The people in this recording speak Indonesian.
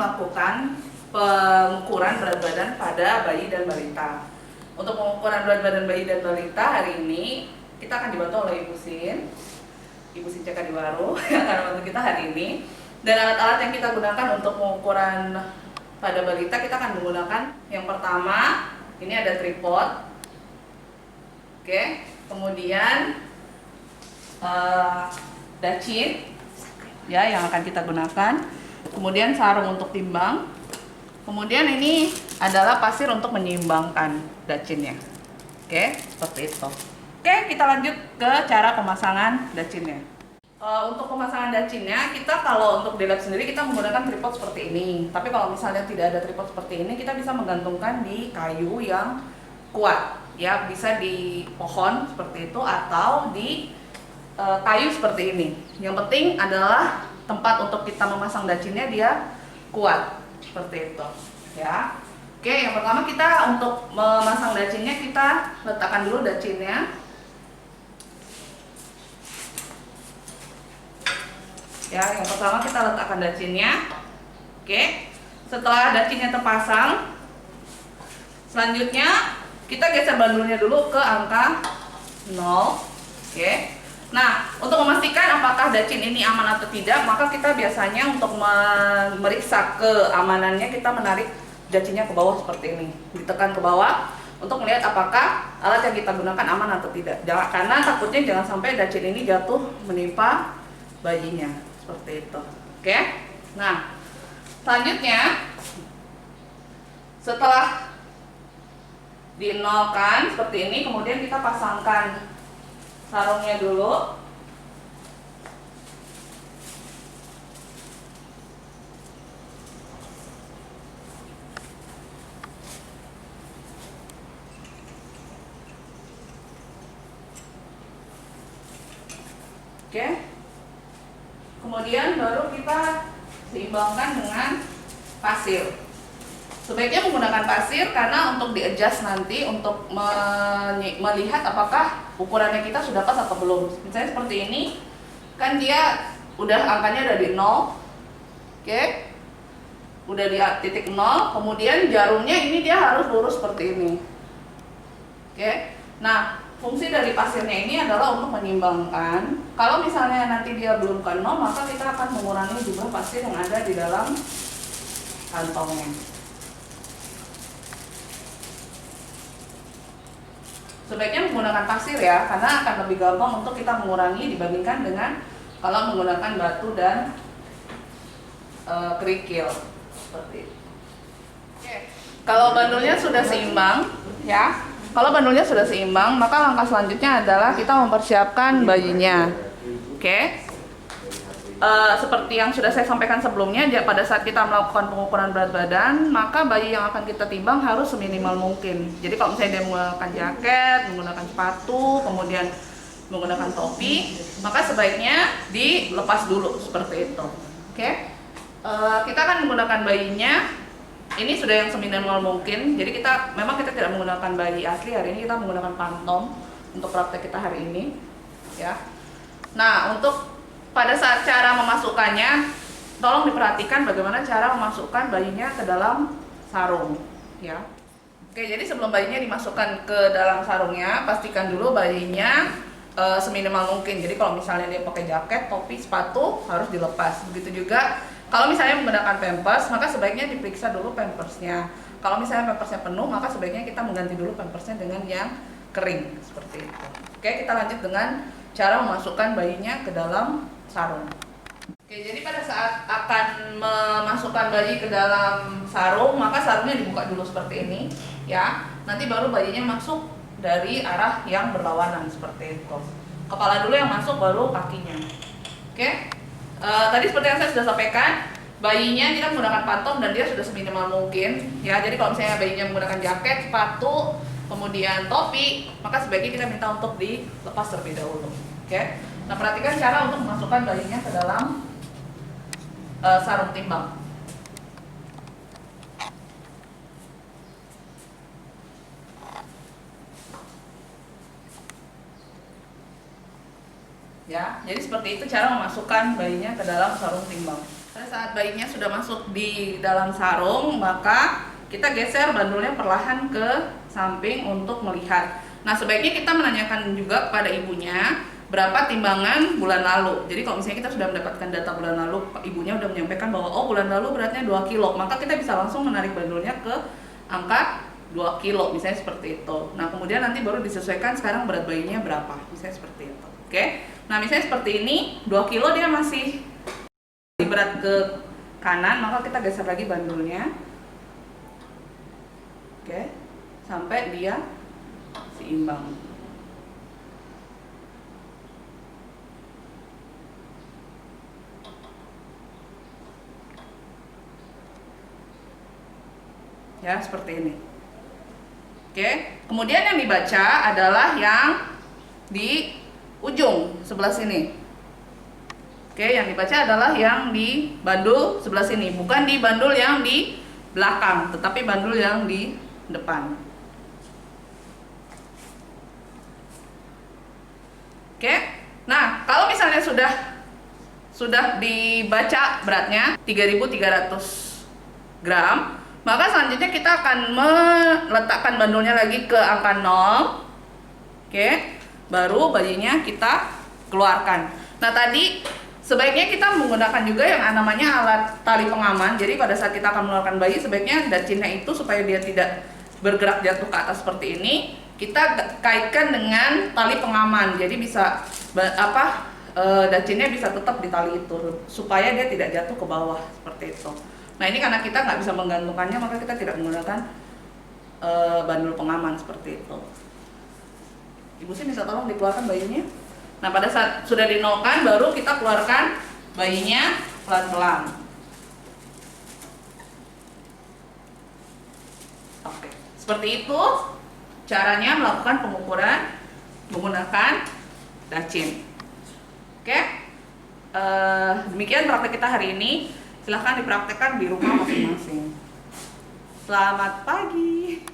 melakukan pengukuran berat badan pada bayi dan balita. Untuk pengukuran berat badan bayi dan balita hari ini kita akan dibantu oleh Ibu Sin Ceka Diwaro yang akan membantu kita hari ini. Dan alat-alat yang kita gunakan untuk pengukuran pada balita, kita akan menggunakan yang pertama ini ada tripod, oke, kemudian dacin ya yang akan kita gunakan, kemudian sarung untuk timbang, kemudian ini adalah pasir untuk menyeimbangkan dacinnya. Oke, seperti itu. Oke, kita lanjut ke cara pemasangan dacinnya. Untuk pemasangan dacinnya, kita kalau untuk di lab sendiri kita menggunakan tripod seperti ini. Tapi kalau misalnya tidak ada tripod seperti ini, kita bisa menggantungkan di kayu yang kuat, ya bisa di pohon seperti itu atau di kayu seperti ini. Yang penting adalah tempat untuk kita memasang dacinnya dia kuat seperti itu, ya. Oke, yang pertama kita untuk memasang dacinnya, kita letakkan dulu dacinnya. Ya, yang pertama kita letakkan dacinnya. Oke, setelah dacinnya terpasang, selanjutnya kita geser bandulnya dulu ke angka 0. Oke. Nah, untuk memastikan apakah dacin ini aman atau tidak, maka kita biasanya untuk memeriksa keamanannya, kita menarik dacinnya ke bawah seperti ini, ditekan ke bawah untuk melihat apakah alat yang kita gunakan aman atau tidak. Karena takutnya jangan sampai dacin ini jatuh menimpa bayinya. Seperti itu. Oke. Nah, selanjutnya setelah dinolkan seperti ini, kemudian kita pasangkan sarungnya dulu. Oke. Kemudian baru kita seimbangkan dengan pasir. Sebaiknya menggunakan pasir karena untuk di-adjust nanti untuk melihat apakah ukurannya kita sudah pas atau belum. Misalnya seperti ini, kan dia udah angkanya ada di 0. Oke. Udah di titik 0, kemudian jarumnya ini dia harus lurus seperti ini. Oke. Nah, fungsi dari pasirnya ini adalah untuk menyeimbangkan. Kalau misalnya nanti dia belum ke 0, maka kita akan mengurangi jumlah pasir yang ada di dalam kantongnya. Sebaiknya menggunakan pasir ya, karena akan lebih gampang untuk kita mengurangi dibandingkan dengan kalau menggunakan batu dan kerikil seperti itu. Oke. Kalau bandulnya sudah seimbang, ya. Kalau bandulnya sudah seimbang, maka langkah selanjutnya adalah kita mempersiapkan bayinya. Oke. Seperti yang sudah saya sampaikan sebelumnya, pada saat kita melakukan pengukuran berat badan, maka bayi yang akan kita timbang harus seminimal mungkin. Jadi kalau misalnya dia menggunakan jaket, menggunakan sepatu, kemudian menggunakan topi, maka sebaiknya dilepas dulu seperti itu. Oke. Kita akan menggunakan bayinya. Ini sudah yang seminimal mungkin. Jadi memang kita tidak menggunakan bayi asli hari ini, kita menggunakan pantom untuk praktek kita hari ini, ya. Nah, untuk pada saat cara memasukkannya, tolong diperhatikan bagaimana cara memasukkan bayinya ke dalam sarung, ya. Oke, jadi sebelum bayinya dimasukkan ke dalam sarungnya, pastikan dulu bayinya seminimal mungkin. Jadi kalau misalnya dia pakai jaket, topi, sepatu harus dilepas. Begitu juga kalau misalnya menggunakan pampers, maka sebaiknya diperiksa dulu pampersnya. Kalau misalnya pampersnya penuh, maka sebaiknya kita mengganti dulu pampersnya dengan yang kering seperti itu. Oke, kita lanjut dengan cara memasukkan bayinya ke dalam sarung. Oke, jadi pada saat akan memasukkan bayi ke dalam sarung, maka sarungnya dibuka dulu seperti ini, ya. Nanti baru bayinya masuk dari arah yang berlawanan seperti itu. Kepala dulu yang masuk, baru kakinya. Oke. Tadi seperti yang saya sudah sampaikan, bayinya kita menggunakan pantom dan dia sudah seminimal mungkin, ya. Jadi kalau misalnya bayinya menggunakan jaket, sepatu, kemudian topi, maka sebaiknya kita minta untuk dilepas terlebih dahulu. Oke. Nah, perhatikan cara untuk memasukkan bayinya ke dalam sarung timbang. Ya, jadi seperti itu cara memasukkan bayinya ke dalam sarung timbang. Pada saat bayinya sudah masuk di dalam sarung, maka kita geser bandulnya perlahan ke samping untuk melihat. Nah, sebaiknya kita menanyakan juga kepada ibunya berapa timbangan bulan lalu. Jadi kalau misalnya kita sudah mendapatkan data bulan lalu, ibunya sudah menyampaikan bahwa oh bulan lalu beratnya 2 kilo, maka kita bisa langsung menarik bandulnya ke angka 2 kilo, misalnya seperti itu. Nah, kemudian nanti baru disesuaikan sekarang berat bayinya berapa, misalnya seperti itu. Oke, nah misalnya seperti ini, 2 kilo dia masih berat ke kanan, maka kita geser lagi bandulnya. Oke, sampai dia seimbang. Ya, seperti ini. Oke, kemudian yang dibaca adalah yang di ujung sebelah sini. Oke, yang dibaca adalah yang di bandul sebelah sini, bukan di bandul yang di belakang, tetapi bandul yang di depan. Oke, nah kalau misalnya sudah dibaca beratnya 3.300 gram, maka selanjutnya kita akan meletakkan bandulnya lagi ke angka 0. Oke, baru bayinya kita keluarkan. Nah, tadi sebaiknya kita menggunakan juga yang namanya alat tali pengaman. Jadi pada saat kita akan mengeluarkan bayi, sebaiknya dacinnya itu supaya dia tidak bergerak jatuh ke atas seperti ini, kita kaitkan dengan tali pengaman. Jadi bisa dacinnya bisa tetap di tali itu supaya dia tidak jatuh ke bawah seperti itu. Nah, ini karena kita nggak bisa menggantungkannya, maka kita tidak menggunakan bandul pengaman seperti itu. Ibu sih bisa tolong dikeluarkan bayinya. Nah, pada saat sudah dinolkan, baru kita keluarkan bayinya pelan-pelan. Oke, seperti itu caranya melakukan pengukuran menggunakan dacin. Oke, demikian praktek kita hari ini. Silahkan dipraktekkan di rumah masing-masing. Selamat pagi.